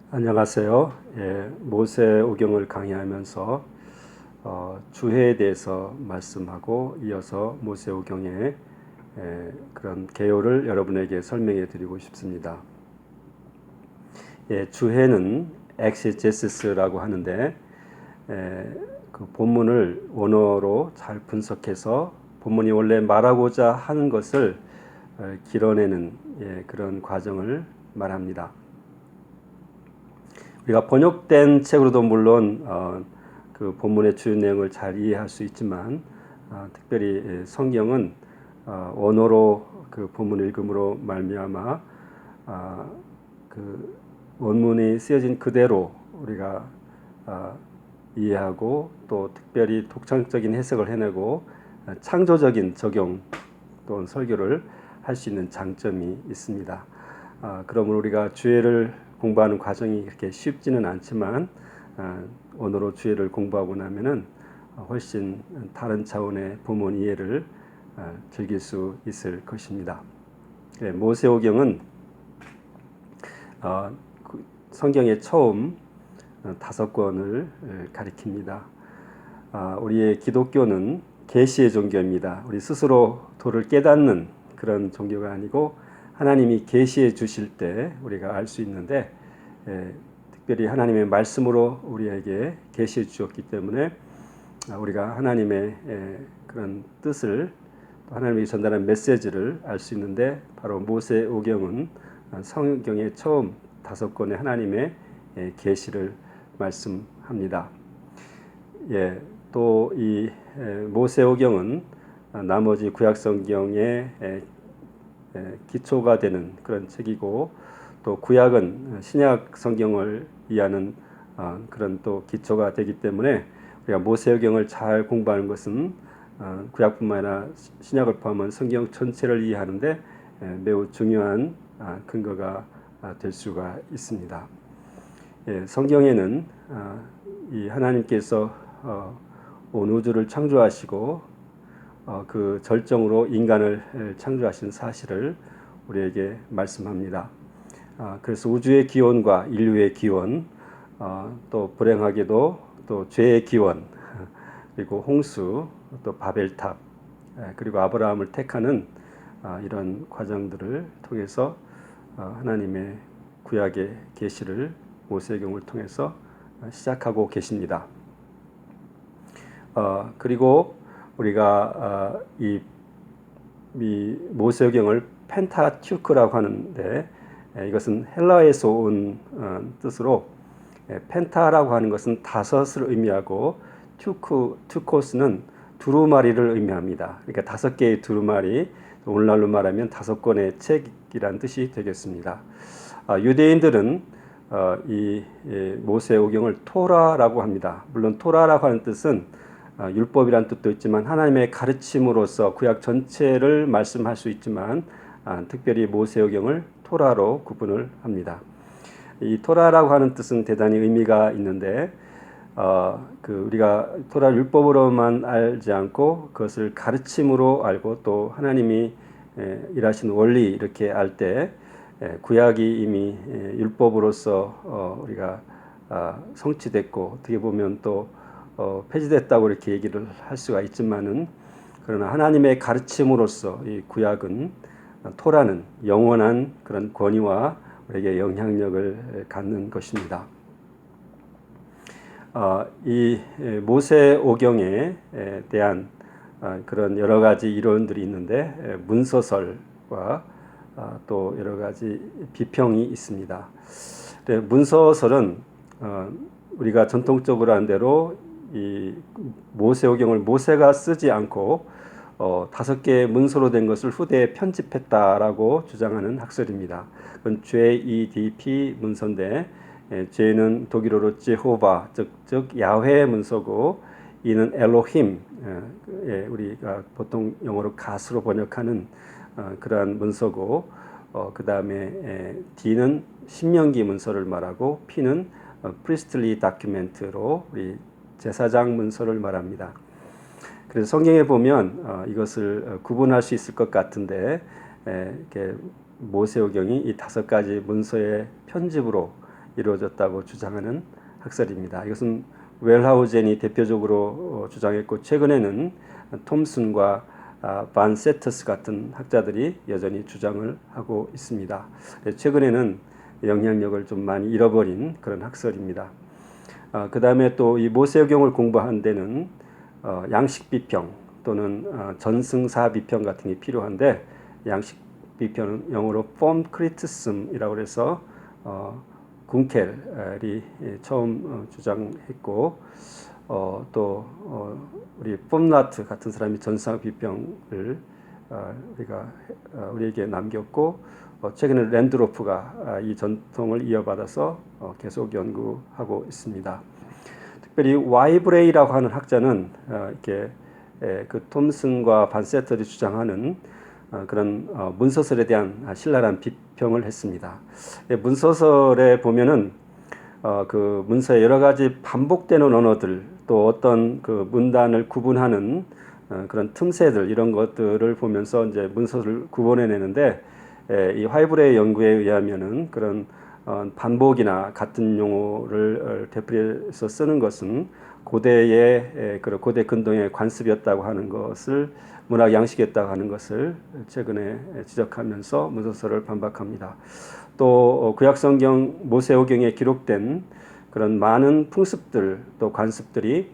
안녕하세요. 모세오경을 강의하면서 주해에 대해서 말씀하고 이어서 모세오경의 그런 개요를 여러분에게 설명해 드리고 싶습니다. 주해는 엑시제시스라고 하는데 그 본문을 원어로 잘 분석해서 본문이 원래 말하고자 하는 것을 길어내는 그런 과정을 말합니다. 우리가 번역된 책으로도 물론 그 본문의 주요 내용을 잘 이해할 수 있지만 특별히 성경은 원어로 그 본문 읽음으로 말미암아 그 원문이 쓰여진 그대로 우리가 이해하고 또 특별히 독창적인 해석을 해내고 창조적인 적용 또는 설교를 할 수 있는 장점이 있습니다. 그러므로 우리가 주예를 공부하는 과정이 그렇게 쉽지는 않지만 언어로 주예를 공부하고 나면은 훨씬 다른 차원의 본문 이해를 즐길 수 있을 것입니다. 모세오경은 성경의 처음 5권을 가리킵니다. 우리의 기독교는 계시의 종교입니다. 우리 스스로 도를 깨닫는 그런 종교가 아니고 하나님이 계시해 주실 때 우리가 알 수 있는데 특별히 하나님의 말씀으로 우리에게 계시해 주었기 때문에 우리가 하나님의 그런 뜻을 하나님이 전달한 메시지를 알 수 있는데 바로 모세오경은 성경의 처음 5권의 하나님의 계시를 말씀합니다. 또 이 모세오경은 나머지 구약 성경의 기초가 되는 그런 책이고 또 구약은 신약 성경을 이해하는 그런 또 기초가 되기 때문에 우리가 모세오경을 잘 공부하는 것은 구약뿐만 아니라 신약을 포함한 성경 전체를 이해하는데 매우 중요한 근거가 될 수가 있습니다. 성경에는 이 하나님께서 온 우주를 창조하시고 그 절정으로 인간을 창조하신 사실을 우리에게 말씀합니다. 그래서 우주의 기원과 인류의 기원, 또 불행하게도 또 죄의 기원, 그리고 홍수, 또 바벨탑, 그리고 아브라함을 택하는 이런 과정들을 통해서 하나님의 구약의 계시를 모세경을 통해서 시작하고 계십니다. 그리고 우리가 이 모세오경을 펜타튜크라고 하는데 이것은 헬라어에서 온 뜻으로 펜타라고 하는 것은 5을 의미하고 투코스는 두루마리를 의미합니다. 그러니까 5개의 두루마리, 오늘날로 말하면 5권의 책이란 뜻이 되겠습니다. 유대인들은 이 모세오경을 토라라고 합니다. 물론 토라라고 하는 뜻은 율법이란 뜻도 있지만 하나님의 가르침으로서 구약 전체를 말씀할 수 있지만 특별히 모세오경을 토라로 구분을 합니다. 이 토라라고 하는 뜻은 대단히 의미가 있는데 우리가 토라 율법으로만 알지 않고 그것을 가르침으로 알고 또 하나님이 일하신 원리 이렇게 알 때 구약이 이미 율법으로서 우리가 성취됐고 어떻게 보면 또 폐지됐다고 이렇게 얘기를 할 수가 있지만은 그러나 하나님의 가르침으로서 이 구약은 토라는 영원한 그런 권위와 우리에게 영향력을 갖는 것입니다. 이 모세오경에 대한 그런 여러 가지 이론들이 있는데 문서설과 또 여러 가지 비평이 있습니다. 문서설은 우리가 전통적으로 한 대로 이 모세오경을 모세가 쓰지 않고 5개의 문서로 된 것을 후대에 편집했다라고 주장하는 학설입니다. 그건 JEDP 문서인데 J는 독일어로 제호바 즉 야훼 문서고 E는 엘로힘 우리가 보통 영어로 갓으로 번역하는 그러한 문서고 그 다음에 D는 신명기 문서를 말하고 P는 priestly document로 우리 제사장 문서를 말합니다. 그래서 성경에 보면 이것을 구분할 수 있을 것 같은데 이렇게 모세오경이 이 5가지 문서의 편집으로 이루어졌다고 주장하는 학설입니다. 이것은 웰하우젠이 대표적으로 주장했고 최근에는 톰슨과 반 세터스 같은 학자들이 여전히 주장을 하고 있습니다. 최근에는 영향력을 좀 많이 잃어버린 그런 학설입니다. 그 다음에 또 이 모세오경을 공부한 데는 양식 비평 또는 전승사 비평 같은 게 필요한데, 양식 비평은 영어로 form criticism이라고 해서 군켈이 처음 주장했고, 또 우리 폼나트 같은 사람이 전승사 비평을 우리에게 남겼고, 최근에 랜드로프가 이 전통을 이어받아서 계속 연구하고 있습니다. 특별히 와이브레이라고 하는 학자는 이렇게 그 톰슨과 반세터이 주장하는 그런 문서설에 대한 신랄한 비평을 했습니다. 문서설에 보면은 그 문서의 여러 가지 반복되는 언어들, 또 어떤 그 문단을 구분하는 그런 틈새들, 이런 것들을 보면서 이제 문서를 구분해내는데, 이 화이브레이 연구에 의하면은 그런 반복이나 같은 용어를 되풀이해서 쓰는 것은 고대의 그런 고대 근동의 관습이었다고 하는 것을, 문학 양식이었다고 하는 것을 최근에 지적하면서 문서설을 반박합니다. 또 구약성경 모세오경에 기록된 그런 많은 풍습들 또 관습들이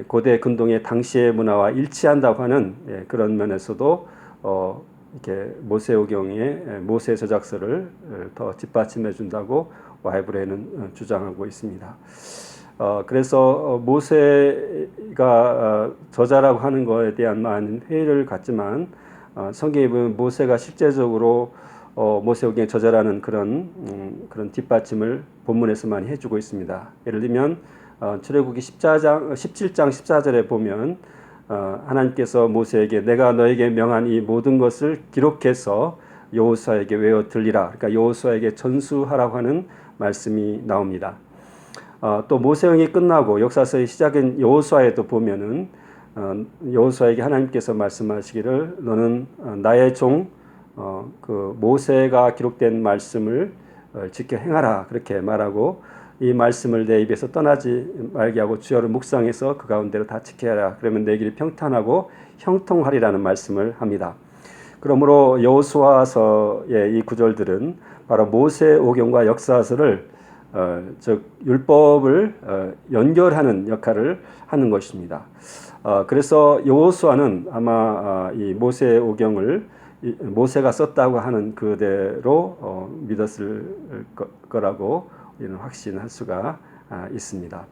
고대 근동의 당시의 문화와 일치한다고 하는 그런 면에서도 이렇게 모세오경의 모세 저작서를 더 뒷받침해 준다고 와이브레이는 주장하고 있습니다. 그래서 모세가 저자라고 하는 것에 대한 많은 회의를 갖지만, 성경에 보면 모세가 실제적으로 모세오경의 저자라는 그런 뒷받침을 본문에서 많이 해주고 있습니다. 예를 들면 출애굽기 17장 14절에 보면 하나님께서 모세에게 내가 너에게 명한 이 모든 것을 기록해서 여호수아에게 외워 들리라. 그러니까 여호수아에게 전수하라고 하는 말씀이 나옵니다. 또 모세형이 끝나고 역사서의 시작인 여호수아에도 보면은 여호수아에게 하나님께서 말씀하시기를 너는 나의 종 그 모세가 기록된 말씀을 지켜 행하라, 그렇게 말하고, 이 말씀을 내 입에서 떠나지 말게 하고 주여를 묵상해서 그 가운데로 다 지켜라. 그러면 내 길이 평탄하고 형통하리라는 말씀을 합니다. 그러므로 여호수아서의 이 구절들은 바로 모세오경과 역사서를 즉 율법을 연결하는 역할을 하는 것입니다. 그래서 여호수아는 아마 이 모세오경을 모세가 썼다고 하는 그대로 믿었을 거라고 우리는 확신할 수가 있습니다.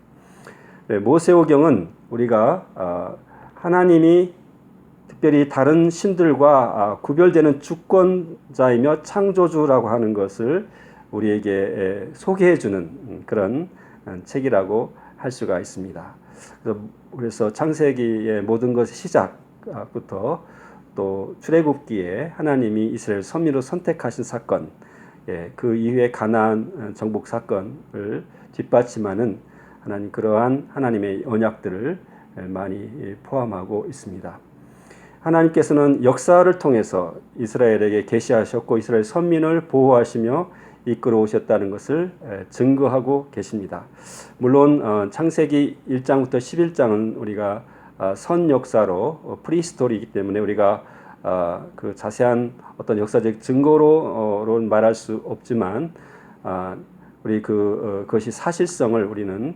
모세오경은 우리가 하나님이 특별히 다른 신들과 구별되는 주권자이며 창조주라고 하는 것을 우리에게 소개해주는 그런 책이라고 할 수가 있습니다. 그래서 창세기의 모든 것의 시작부터 또 출애굽기에 하나님이 이스라엘 선민으로 선택하신 사건, 그 이후에 가나안 정복 사건을 뒷받침하는 그러한 하나님의 언약들을 많이 포함하고 있습니다. 하나님께서는 역사를 통해서 이스라엘에게 계시하셨고 이스라엘 선민을 보호하시며 이끌어 오셨다는 것을 증거하고 계십니다. 물론 창세기 1장부터 11장은 우리가 선 역사로 프리스토리이기 때문에 우리가 그 자세한 어떤 역사적 증거로는 말할 수 없지만, 우리 그것이 사실성을 우리는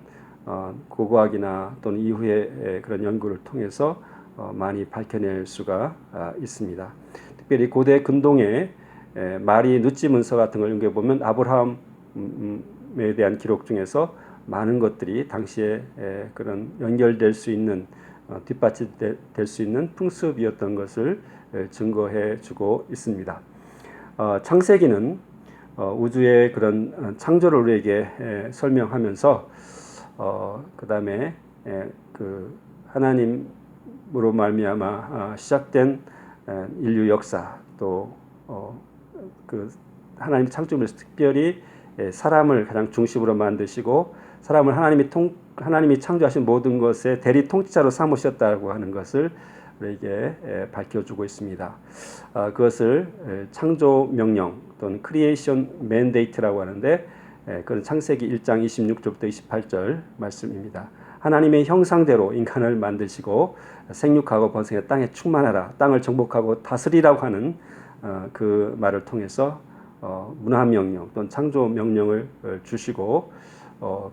고고학이나 또는 이후의 그런 연구를 통해서 많이 밝혀낼 수가 있습니다. 특별히 고대 근동의 마리 누치 문서 같은 걸 연구해 보면 아브라함에 대한 기록 중에서 많은 것들이 당시에 그런 연결될 수 있는 뒷받침될 수 있는 풍습이었던 것을 증거해 주고 있습니다. 창세기는 우주의 그런 창조를 우리에게 설명하면서 그 다음에 그 하나님으로 말미암아 시작된 인류 역사, 또 그 하나님 창조물에서 특별히 사람을 가장 중심으로 만드시고 사람을 하나님이 창조하신 모든 것의 대리 통치자로 삼으셨다고 하는 것을 우리에게 밝혀주고 있습니다. 그것을 창조 명령 또는 크리에이션 맨데이트라고 하는데, 그런 창세기 1장 26절부터 28절 말씀입니다. 하나님의 형상대로 인간을 만드시고 생육하고 번성해 땅에 충만하라, 땅을 정복하고 다스리라고 하는 그 말을 통해서 문화 명령 또는 창조 명령을 주시고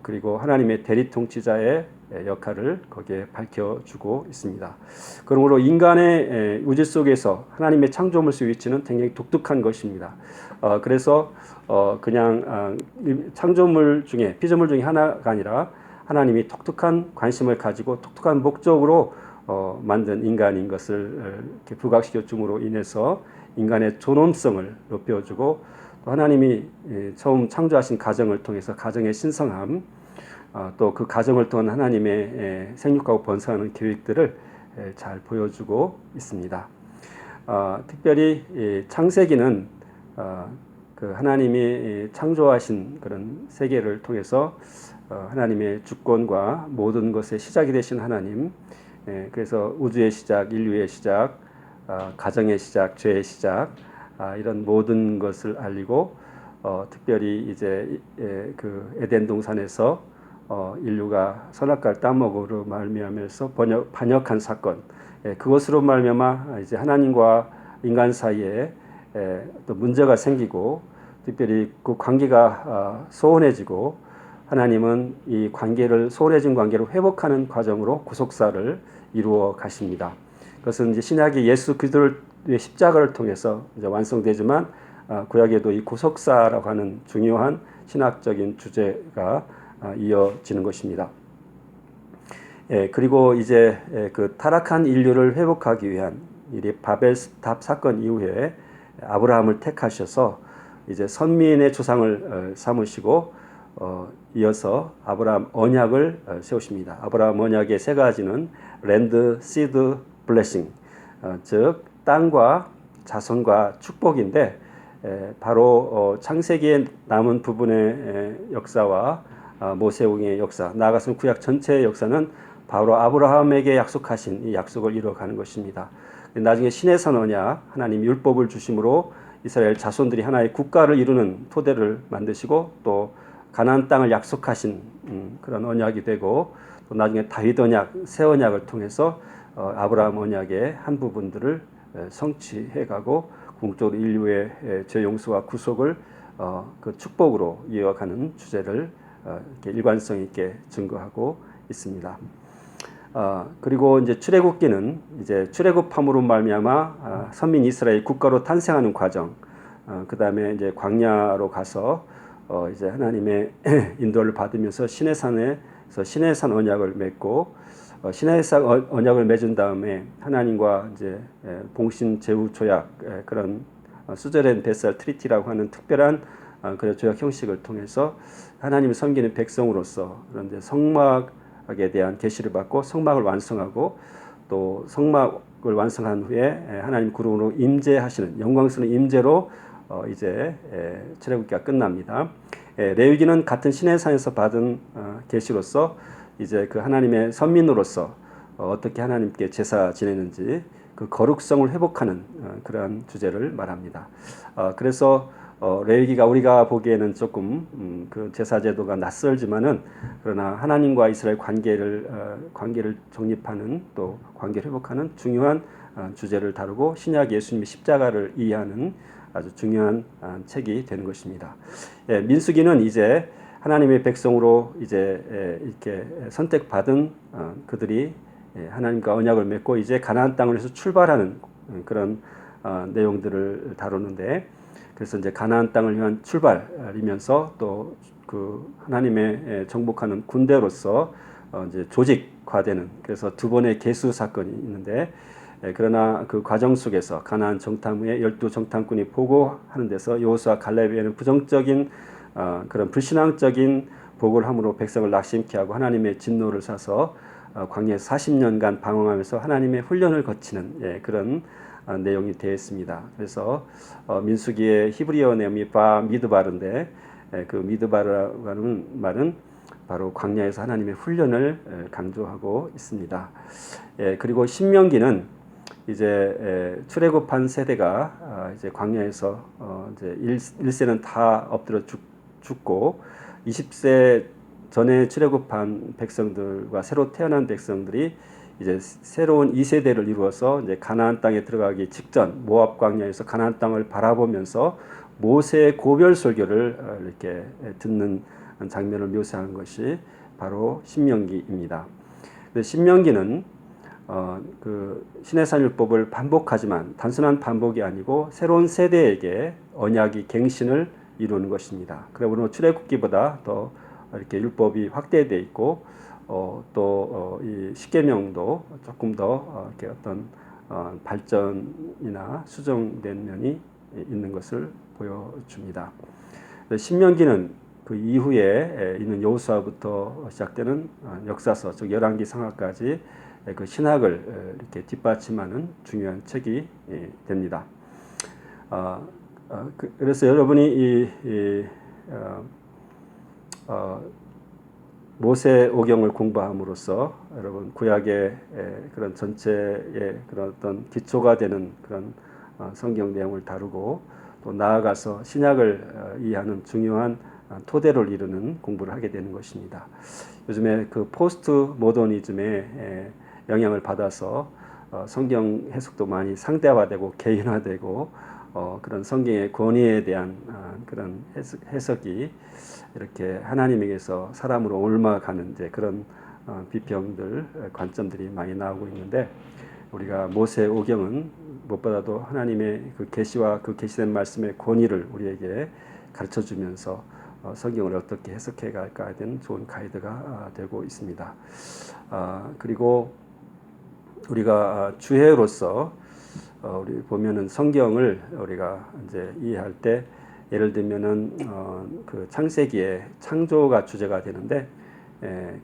그리고 하나님의 대리 통치자의 역할을 거기에 밝혀주고 있습니다. 그러므로 인간의 우주 속에서 하나님의 창조물의 위치는 굉장히 독특한 것입니다. 그래서 그냥 창조물 중에 피조물 중에 하나가 아니라 하나님이 독특한 관심을 가지고 독특한 목적으로 만든 인간인 것을 이렇게 부각시켜 줌으로 인해서 인간의 존엄성을 높여주고 또 하나님이 처음 창조하신 가정을 통해서 가정의 신성함 또 그 가정을 통한 하나님의 생육하고 번성하는 계획들을 잘 보여주고 있습니다. 특별히 창세기는 그 하나님이 창조하신 그런 세계를 통해서 하나님의 주권과 모든 것의 시작이 되신 하나님, 그래서 우주의 시작, 인류의 시작, 가정의 시작, 죄의 시작, 이런 모든 것을 알리고 특별히 이제 그 에덴 동산에서 인류가 선악과를 따먹으로 말미암아서 반역한 사건, 그것으로 말미암아 이제 하나님과 인간 사이에 또 문제가 생기고 특별히 그 관계가 소원해지고 하나님은 이 관계를 소원해진 관계를 회복하는 과정으로 구속사를 이루어 가십니다. 그것은 이제 신약의 예수 그리스도의 십자가를 통해서 이제 완성되지만 구약에도 이 구속사라고 하는 중요한 신학적인 주제가 이어지는 것입니다. 그리고 이제 그 타락한 인류를 회복하기 위한 이 바벨탑 사건 이후에 아브라함을 택하셔서 이제 선민의 조상을 삼으시고 이어서 아브라함 언약을 세우십니다. 아브라함 언약의 세 가지는 랜드, 시드, 블레싱, 즉 땅과 자손과 축복인데 바로 창세기에 남은 부분의 역사와 모세옹의 역사, 나아가서는 구약 전체의 역사는 바로 아브라함에게 약속하신 이 약속을 이루어가는 것입니다. 나중에 시내산 언약, 하나님 율법을 주심으로 이스라엘 자손들이 하나의 국가를 이루는 토대를 만드시고 또 가나안 땅을 약속하신 그런 언약이 되고 또 나중에 다윗 언약, 새 언약을 통해서 아브라함 언약의 한 부분들을 성취해가고 궁극적으로 인류의 죄 용서와 구속을 그 축복으로 이어가는 주제를 이렇게 일관성 있게 증거하고 있습니다. 그리고 이제 출애굽기는 이제 출애굽함으로 말미암아 선민 이스라엘 국가로 탄생하는 과정, 그 다음에 이제 광야로 가서 이제 하나님의 인도를 받으면서 시내산에서 시내산 언약을 맺고 시내산 언약을 맺은 다음에 하나님과 이제 봉신 제후 조약 그런 수저렌 베살 트리티라고 하는 특별한 그런 조약 형식을 통해서 하나님을 섬기는 백성으로서 그런데 성막에 대한 계시를 받고 성막을 완성하고 또 성막을 완성한 후에 하나님 구름으로 임재하시는 영광스러운 임재로 이제 출애굽기가 끝납니다. 레위기는 같은 시내산에서 받은 계시로서 이제 그 하나님의 선민으로서 어떻게 하나님께 제사 지내는지 그 거룩성을 회복하는 그러한 주제를 말합니다. 그래서 레위기가 우리가 보기에는 조금 그 제사 제도가 낯설지만은 그러나 하나님과 이스라엘 관계를 정립하는 또 관계를 회복하는 중요한 주제를 다루고 신약 예수님의 십자가를 이해하는 아주 중요한 책이 되는 것입니다. 민수기는 이제 하나님의 백성으로 이제 이렇게 선택받은 그들이 하나님과 언약을 맺고 이제 가나안 땅을 해서 출발하는 그런 내용들을 다루는데 그래서 이제 가나안 땅을 위한 출발이면서 또 그 하나님의 정복하는 군대로서 이제 조직화되는 그래서 두 번의 계수 사건이 있는데 그러나 그 과정 속에서 가나안 정탐 후에 12정탐꾼이 보고하는 데서 여호수아 갈렙에는 부정적인 그런 불신앙적인 보고를 함으로 백성을 낙심케 하고 하나님의 진노를 사서 광야에서 40년간 방황하면서 하나님의 훈련을 거치는 그런 내용이 되어 있습니다. 그래서 민수기의 히브리어 내용이 미드바르인데 그 미드바르라고 하는 말은 바로 광야에서 하나님의 훈련을 강조하고 있습니다. 그리고 신명기는 이제 출애굽한 세대가 이제 광야에서 이제 일세는 다 엎드려 죽고 20세 전에 출애굽한 백성들과 새로 태어난 백성들이 이제 새로운 2세대를 이루어서 이제 가나안 땅에 들어가기 직전 모압 광야에서 가나안 땅을 바라보면서 모세의 고별 설교를 이렇게 듣는 장면을 묘사한 것이 바로 신명기입니다. 신명기는 그 시내산율법을 반복하지만 단순한 반복이 아니고 새로운 세대에게 언약이 갱신을 이루는 것입니다. 그러므로 출애굽기보다 더 이렇게 율법이 확대되어 있고 이 십계명도 조금 더 이렇게 어떤 발전이나 수정된 면이 있는 것을 보여줍니다. 신명기는 그 이후에 있는 여호수아부터 시작되는 역사서, 즉 열왕기 상하까지 그 신학을 이렇게 뒷받침하는 중요한 책이 됩니다. 그래서 여러분이 모세오경을 공부함으로써 여러분 구약의 그런 전체의 그런 어떤 기초가 되는 그런 성경 내용을 다루고 또 나아가서 신약을 이해하는 중요한 토대를 이루는 공부를 하게 되는 것입니다. 요즘에 그 포스트 모더니즘의 영향을 받아서 성경 해석도 많이 상대화되고 개인화되고 그런 성경의 권위에 대한 그런 해석이 이렇게 하나님에게서 사람으로 옮아가는 이제 그런 비평들, 관점들이 많이 나오고 있는데 우리가 모세오경은 무엇보다도 하나님의 그 계시와 그 계시된 말씀의 권위를 우리에게 가르쳐주면서 성경을 어떻게 해석해 갈까에 대한 좋은 가이드가 되고 있습니다. 그리고 우리가 주해로서 우리 보면은 성경을 우리가 이제 이해할 때 예를 들면은 그 창세기에 창조가 주제가 되는데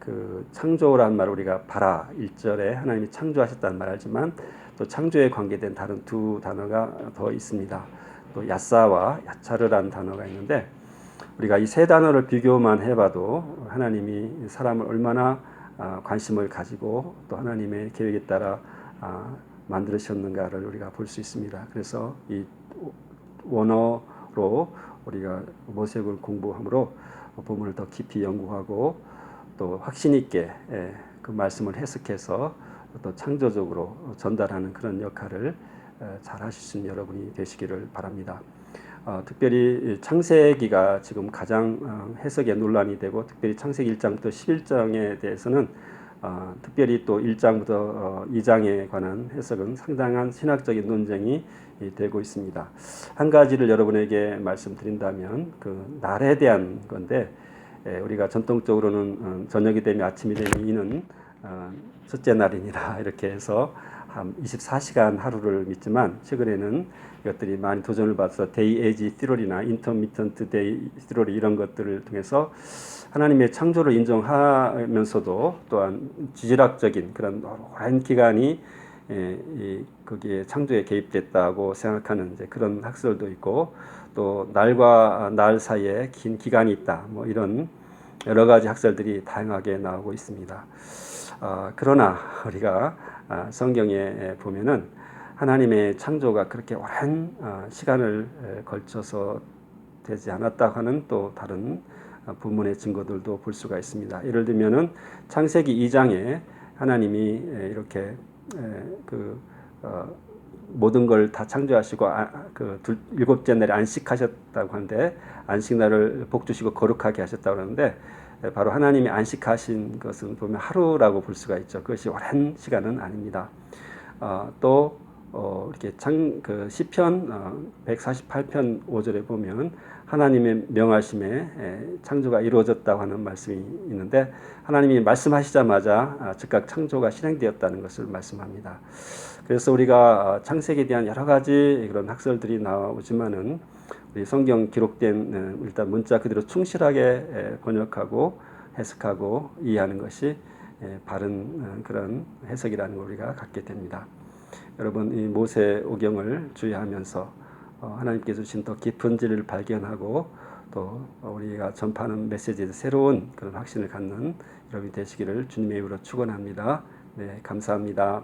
그 창조란 말 우리가 바라 1절에 하나님이 창조하셨다는 말 알지만 또 창조에 관계된 다른 두 단어가 더 있습니다. 또 야사와 야차르라는 단어가 있는데 우리가 이 세 단어를 비교만 해봐도 하나님이 사람을 얼마나 관심을 가지고 또 하나님의 계획에 따라 만들으셨는가를 우리가 볼 수 있습니다. 그래서 이 원어로 우리가 모세를 공부함으로 본문을 더 깊이 연구하고 또 확신 있게 그 말씀을 해석해서 또 창조적으로 전달하는 그런 역할을 잘 하실 수 있는 여러분이 되시기를 바랍니다. 특별히 창세기가 지금 가장 해석에 논란이 되고 특별히 창세기 1장부터 11장에 대해서는 특별히 또 1장부터 2장에 관한 해석은 상당한 신학적인 논쟁이 되고 있습니다. 한 가지를 여러분에게 말씀드린다면 그 날에 대한 건데 우리가 전통적으로는 저녁이 되면 아침이 되면 이는 첫째 날이니라 이렇게 해서 한 24시간 하루를 믿지만 최근에는 이것들이 많이 도전을 받아서 데이 에이지 티로리나 인터미턴트 데이 티로리 이런 것들을 통해서 하나님의 창조를 인정하면서도 또한 지질학적인 그런 오랜 기간이 거기에 창조에 개입됐다고 생각하는 이제 그런 학설도 있고 또 날과 날 사이에 긴 기간이 있다 뭐 이런 여러 가지 학설들이 다양하게 나오고 있습니다. 그러나 우리가 성경에 보면은 하나님의 창조가 그렇게 오랜 시간을 걸쳐서 되지 않았다고 하는 또 다른 본문의 증거들도 볼 수가 있습니다. 예를 들면은 창세기 2장에 하나님이 이렇게 모든 걸 다 창조하시고 일곱째 날에 안식하셨다고 하는데 안식날을 복 주시고 거룩하게 하셨다고 하는데 바로 하나님이 안식하신 것은 보면 하루라고 볼 수가 있죠. 그것이 오랜 시간은 아닙니다. 또 이렇게 시편 148편 5절에 보면 하나님의 명하심에 창조가 이루어졌다고 하는 말씀이 있는데 하나님이 말씀하시자마자 즉각 창조가 실행되었다는 것을 말씀합니다. 그래서 우리가 창세기에 대한 여러 가지 그런 학설들이 나오지만은 우리 성경 기록된 일단 문자 그대로 충실하게 번역하고 해석하고 이해하는 것이 바른 그런 해석이라는 걸 우리가 갖게 됩니다. 여러분 이 모세오경을 주의하면서 하나님께서 주신 더 깊은 진리를 발견하고 또 우리가 전파하는 메시지에서 새로운 그런 확신을 갖는 여러분이 되시기를 주님의 이름으로 축원합니다. 네, 감사합니다.